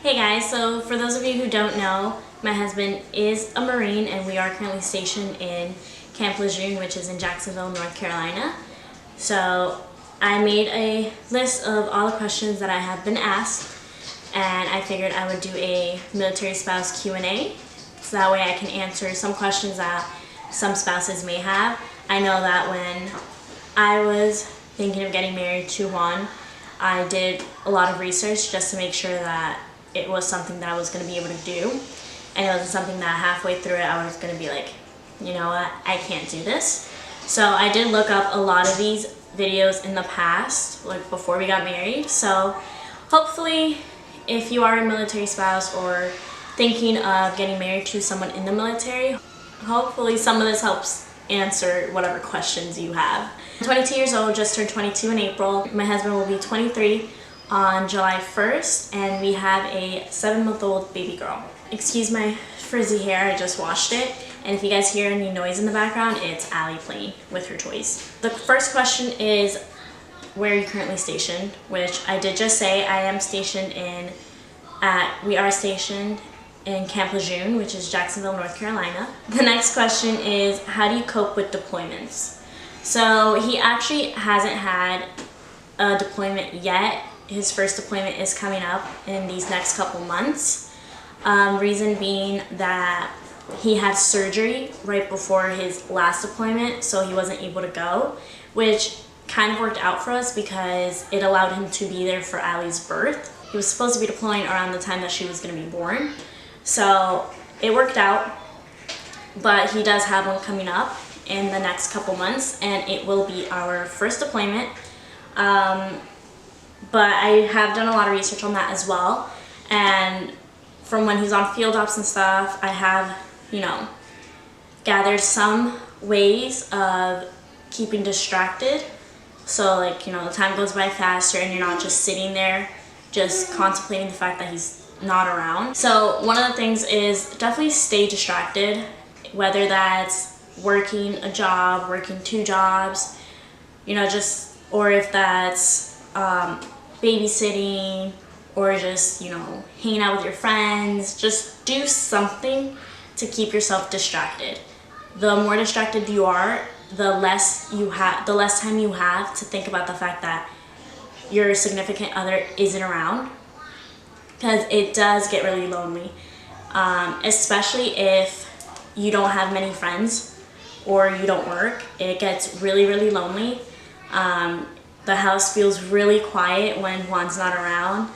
Hey guys, so for those of you who don't know, my husband is a Marine and we are currently stationed in Camp Lejeune, which is in Jacksonville, North Carolina. So I made a list of all the questions that I have been asked, and I figured I would do a military spouse Q&A, so that way I can answer some questions that some spouses may have. I know that when I was thinking of getting married to Juan, I did a lot of research just to make sure that it was something that I was going to be able to do, and it wasn't something that halfway through it I was going to be like, you know what, I can't do this. So I did look up a lot of these videos in the past, like before we got married. So hopefully if you are a military spouse or thinking of getting married to someone in the military, hopefully some of this helps answer whatever questions you have. I'm 22 years old, just turned 22 in April. My husband will be 23 on July 1st, and we have a 7-month-old baby girl. Excuse my frizzy hair, I just washed it, and if you guys hear any noise in the background, it's Allie playing with her toys. The first question is, where are you currently stationed? Which I did just say, I am stationed we are stationed in Camp Lejeune, which is Jacksonville, North Carolina. The next question is, how do you cope with deployments? So he actually hasn't had a deployment yet. His first deployment is coming up in these next couple months. Reason being that he had surgery right before his last deployment, so he wasn't able to go, which kind of worked out for us because it allowed him to be there for Allie's birth. He was supposed to be deploying around the time that she was going to be born, so it worked out. But he does have one coming up in the next couple months, and it will be our first deployment. But I have done a lot of research on that as well, and from when he's on field ops and stuff, I have, gathered some ways of keeping distracted. So like, the time goes by faster and you're not just sitting there just contemplating the fact that he's not around. So one of the things is definitely stay distracted, whether that's working a job, working 2 jobs, or if that's babysitting, or just, hanging out with your friends. Just do something to keep yourself distracted. The more distracted you are, the less time you have to think about the fact that your significant other isn't around, because it does get really lonely, especially if you don't have many friends or you don't work. It gets really, really lonely. The house feels really quiet when Juan's not around.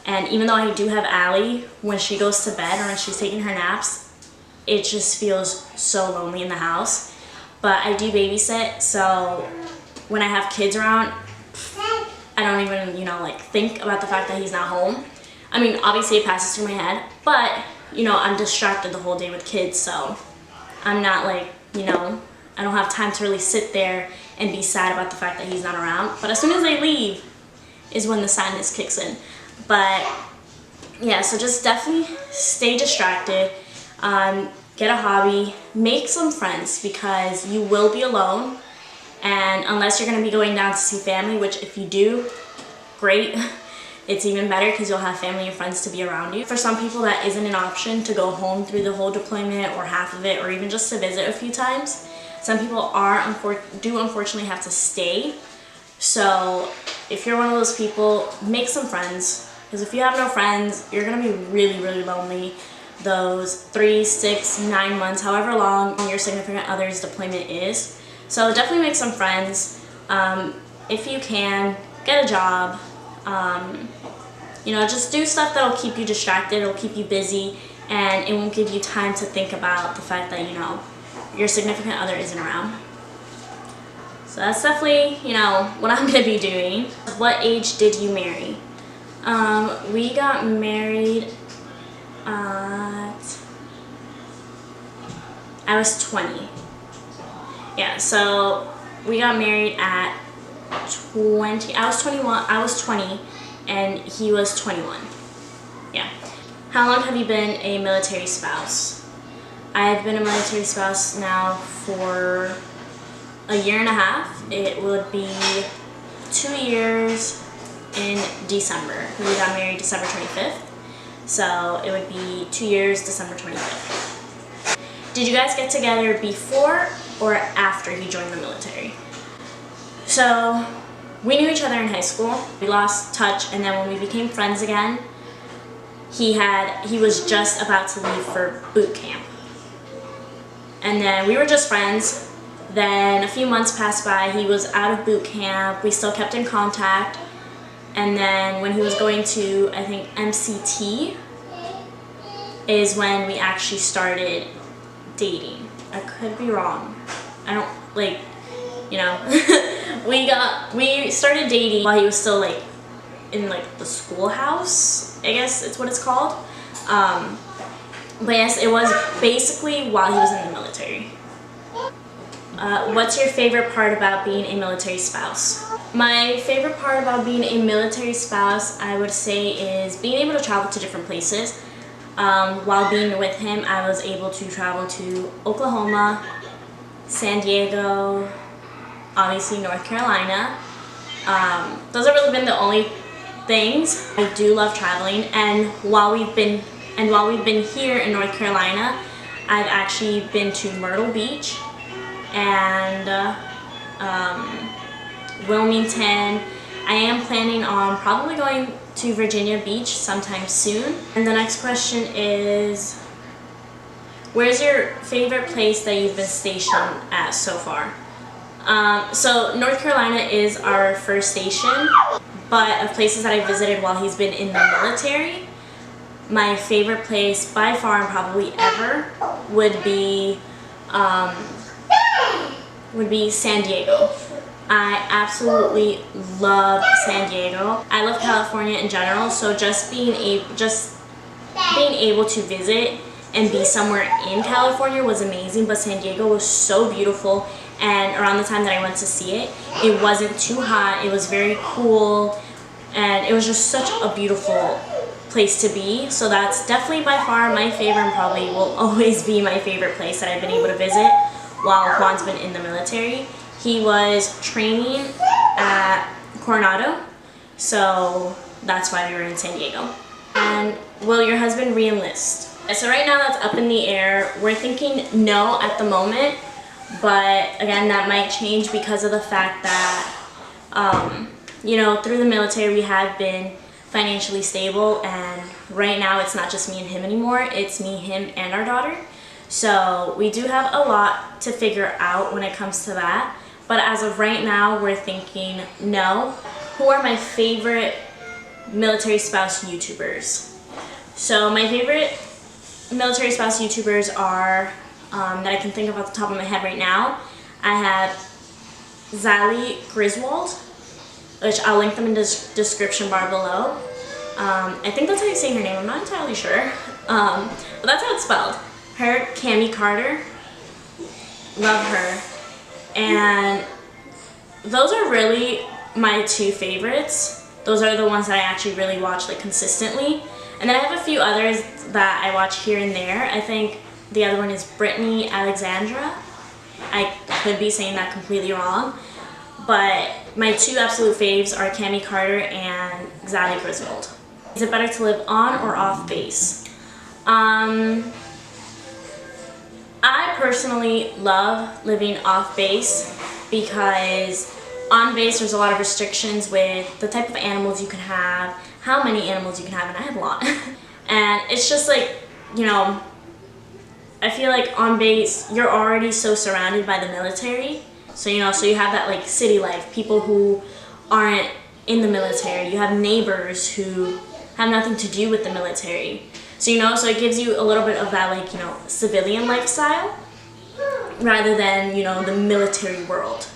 And even though I do have Allie, when she goes to bed or when she's taking her naps, it just feels so lonely in the house. But I do babysit, so when I have kids around, I don't even, think about the fact that he's not home. I mean, obviously it passes through my head, but, I'm distracted the whole day with kids, so I'm not I don't have time to really sit there and be sad about the fact that he's not around. But as soon as they leave is when the sadness kicks in. But yeah, so just definitely stay distracted, get a hobby, make some friends, because you will be alone. And unless you're going to be going down to see family, which if you do, great. It's even better because you'll have family and friends to be around you. For some people, that isn't an option to go home through the whole deployment or half of it, or even just to visit a few times. Some people do unfortunately have to stay. So if you're one of those people, make some friends, because if you have no friends, you're going to be really, really lonely those 3, 6, 9 months, however long your significant other's deployment is. So definitely make some friends. If you can, get a job. Just do stuff that'll keep you distracted, it'll keep you busy, and it won't give you time to think about the fact that, your significant other isn't around. So that's definitely, what I'm going to be doing. What age did you marry? We got married I was 20. Yeah, so we got married at 20. I was 20 and he was 21. Yeah. How long have you been a military spouse? I've been a military spouse now for a year and a half. It would be 2 years in December. We got married December 25th. So it would be 2 years, December 25th. Did you guys get together before or after he joined the military? So we knew each other in high school. We lost touch, and then when we became friends again, he was just about to leave for boot camp. And then we were just friends. Then a few months passed by, he was out of boot camp. We still kept in contact. And then when he was going to, I think, MCT is when we actually started dating. I could be wrong. I don't, like, you know. we started dating while he was still, like, in, like, the schoolhouse, I guess it's what it's called. But yes, it was basically while he was in the military. What's your favorite part about being a military spouse? My favorite part about being a military spouse, I would say, is being able to travel to different places. While being with him, I was able to travel to Oklahoma, San Diego, obviously North Carolina. Those have really been the only things. I do love traveling, and while we've been here in North Carolina, I've actually been to Myrtle Beach and Wilmington. I am planning on probably going to Virginia Beach sometime soon. And the next question is, where's your favorite place that you've been stationed at so far? So North Carolina is our first station, but of places that I visited while he's been in the military, my favorite place by far and probably ever would be San Diego. I absolutely love San Diego. I love California in general, so just being able to visit and be somewhere in California was amazing, but San Diego was so beautiful, and around the time that I went to see it, it wasn't too hot, it was very cool, and it was just such a beautiful place to be. So that's definitely by far my favorite, and probably will always be my favorite place that I've been able to visit while Juan's been in the military. He was training at Coronado, so that's why we were in San Diego. And will your husband re-enlist? So right now that's up in the air. We're thinking no at the moment, but again, that might change because of the fact that, you know, through the military we have been financially stable, and right now it's not just me and him anymore, it's me, him, and our daughter. So we do have a lot to figure out when it comes to that. But as of right now, we're thinking no. Who are my favorite military spouse YouTubers? So my favorite military spouse YouTubers are, that I can think of off the top of my head right now, I have Zali Griswold, which I'll link them in the description bar below. I think that's how you say her name, I'm not entirely sure. But that's how it's spelled. Her, Cami Carter, love her. And those are really my two favorites. Those are the ones that I actually really watch, like, consistently. And then I have a few others that I watch here and there. I think the other one is Brittany Alexandra. I could be saying that completely wrong. But my two absolute faves are Cami Carter and Zali Griswold. Is it better to live on or off base? I personally love living off base because on base there's a lot of restrictions with the type of animals you can have, how many animals you can have, and I have a lot. And it's just like, you know, I feel like on base you're already so surrounded by the military. So, you know, so you have that, like, city life, people who aren't in the military. You have neighbors who have nothing to do with the military. So, you know, so it gives you a little bit of that, like, you know, civilian lifestyle rather than, you know, the military world.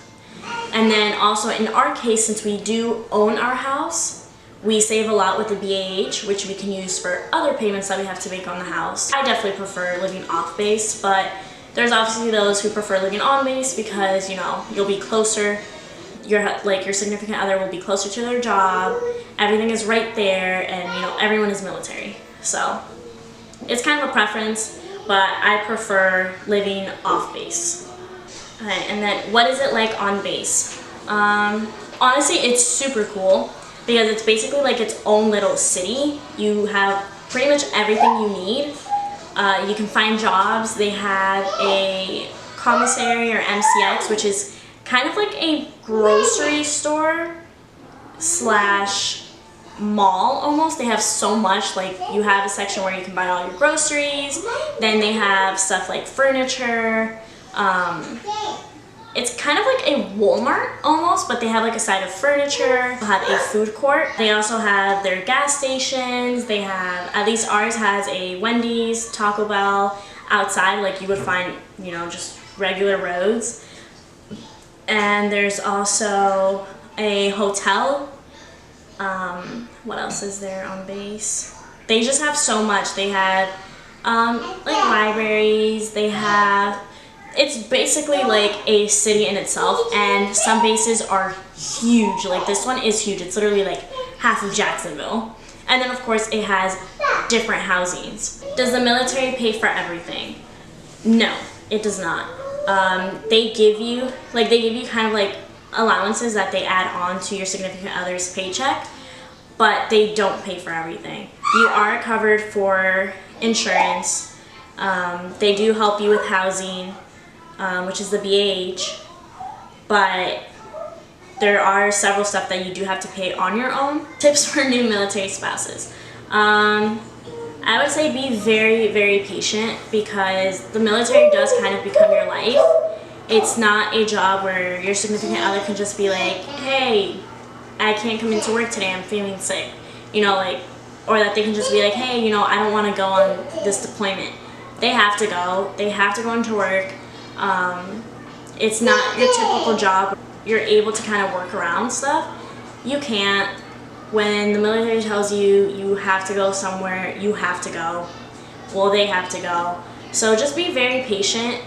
And then also in our case, since we do own our house, we save a lot with the BAH, which we can use for other payments that we have to make on the house. I definitely prefer living off base, but there's obviously those who prefer living on base because, you know, you'll be closer, your significant other will be closer to their job, everything is right there, and, you know, everyone is military. So it's kind of a preference, but I prefer living off base. Okay, and then what is it like on base? Honestly, it's super cool because it's basically like its own little city. You have pretty much everything you need. You can find jobs. They have a commissary or MCX, which is kind of like a grocery store slash mall almost. They have so much, like you have a section where you can buy all your groceries, then they have stuff like furniture. It's kind of like a Walmart almost, but they have like a side of furniture. They have a food court. They also have their gas stations. They have, at least ours has a Wendy's, Taco Bell outside, like you would find, you know, just regular roads. And there's also a hotel. What else is there on base? They just have so much. They have like libraries. They have, it's basically like a city in itself, and some bases are huge. Like this one is huge. It's literally like half of Jacksonville. And then of course it has different housings. Does the military pay for everything? No, it does not. They give you kind of like allowances that they add on to your significant other's paycheck, but they don't pay for everything. You are covered for insurance. They do help you with housing, which is the BAH, but there are several stuff that you do have to pay on your own. Tips for new military spouses. I would say be very, very patient, because the military does kind of become your life. It's not a job where your significant other can just be like, hey, I can't come into work today, I'm feeling sick. You know, like, or that they can just be like, hey, you know, I don't want to go on this deployment. They have to go. They have to go into work. It's not your typical job. You're able to kind of work around stuff. You can't. When the military tells you you have to go somewhere, you have to go. Well, they have to go. So just be very patient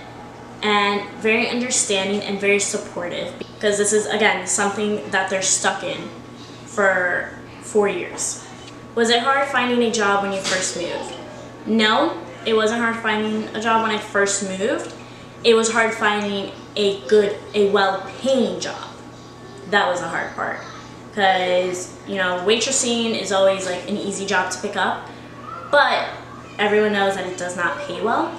and very understanding and very supportive, because this is, again, something that they're stuck in for 4 years. Was it hard finding a job when you first moved? No, it wasn't hard finding a job when I first moved. It was hard finding a well-paying job. That was the hard part. Because, you know, waitressing is always like an easy job to pick up, but everyone knows that it does not pay well.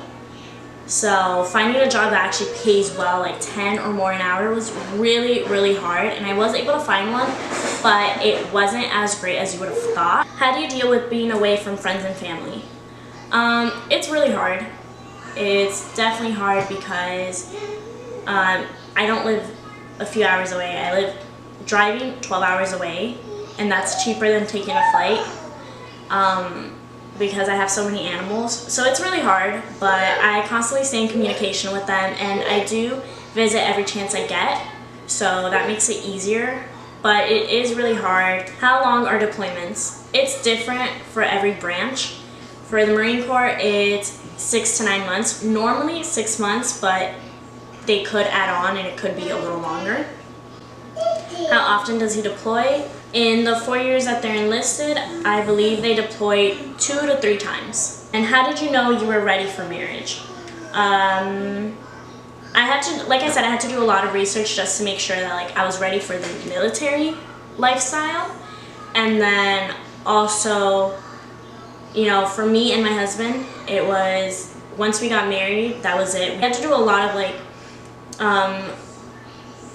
So finding a job that actually pays well, like 10 or more an hour, was really, really hard, and I was able to find one, but it wasn't as great as you would have thought. How do you deal with being away from friends and family? It's really hard. It's definitely hard because I don't live a few hours away. I live driving 12 hours away, and that's cheaper than taking a flight, because I have so many animals. So it's really hard, but I constantly stay in communication with them, and I do visit every chance I get, so that makes it easier, but it is really hard. How long are deployments? It's different for every branch. For the Marine Corps, it's 6 to 9 months. Normally 6 months, but they could add on and it could be a little longer. How often does he deploy? In the 4 years that they're enlisted, I believe they deploy 2 to 3 times. And how did you know you were ready for marriage? I had to, like I said, I had to do a lot of research just to make sure that like I was ready for the military lifestyle. And then also, you know, for me and my husband, it was, once we got married, that was it. We had to do a lot of like,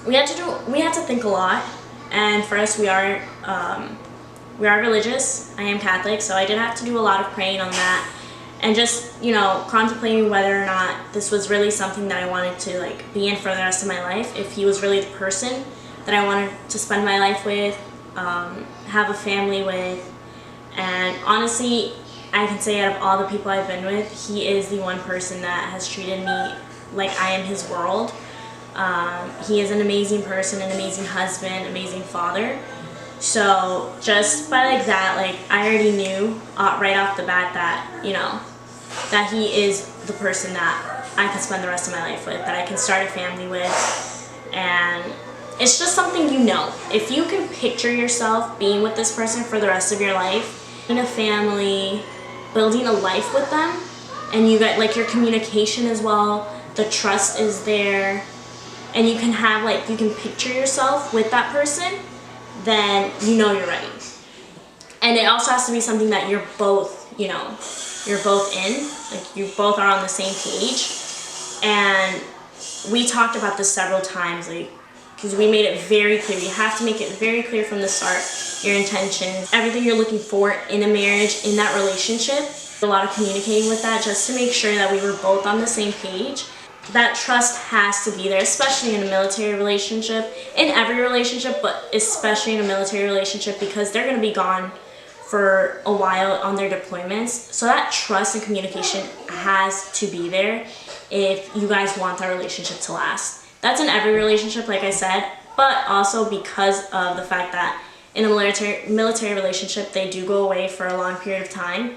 we had to think a lot, and for us, we are religious. I am Catholic, so I did have to do a lot of praying on that, and just, you know, contemplating whether or not this was really something that I wanted to like be in for the rest of my life, if he was really the person that I wanted to spend my life with, have a family with. And honestly, I can say out of all the people I've been with, he is the one person that has treated me like I am his world. He is an amazing person, an amazing husband, amazing father. So just by like that, like I already knew right off the bat that, you know, that he is the person that I can spend the rest of my life with, that I can start a family with. And it's just something, you know, if you can picture yourself being with this person for the rest of your life, in a family, building a life with them, and you get like your communication as well, the trust is there, and you can have like, you can picture yourself with that person, then you know you're ready. And it also has to be something that you're both you know, you're both in, like you both are on the same page. And we talked about this several times, like, because we made it very clear. You have to make it very clear from the start, your intentions, everything you're looking for in a marriage, in that relationship. A lot of communicating with that just to make sure that we were both on the same page. That trust has to be there, especially in a military relationship, in every relationship, but especially in a military relationship, because they're going to be gone for a while on their deployments. So that trust and communication has to be there if you guys want that relationship to last. That's in every relationship, like I said, but also because of the fact that in a military relationship, they do go away for a long period of time.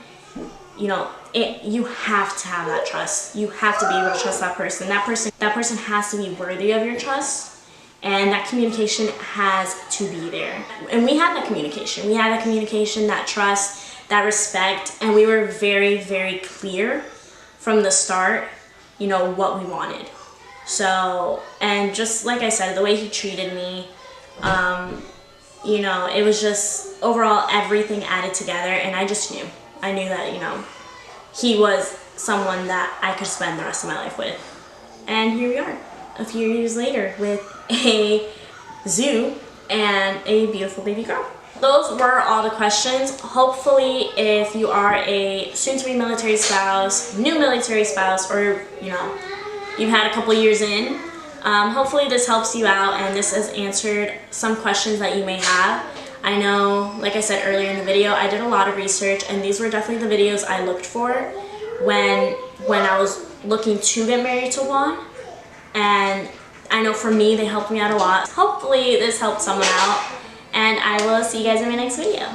You know, you have to have that trust. You have to be able to trust that person. That person has to be worthy of your trust, and that communication has to be there. And we had that communication. We had that communication, that trust, that respect, and we were very, very clear from the start, you know, what we wanted. So, and just like I said, the way he treated me, you know, it was just overall everything added together, and I just knew. I knew that, you know, he was someone that I could spend the rest of my life with. And here we are, a few years later, with a zoo and a beautiful baby girl. Those were all the questions. Hopefully, if you are a soon-to-be military spouse, new military spouse, or, you know, you've had a couple years in, hopefully this helps you out and this has answered some questions that you may have. I know, like I said earlier in the video, I did a lot of research, and these were definitely the videos I looked for when I was looking to get married to Juan. And I know for me, they helped me out a lot. Hopefully this helped someone out, and I will see you guys in my next video.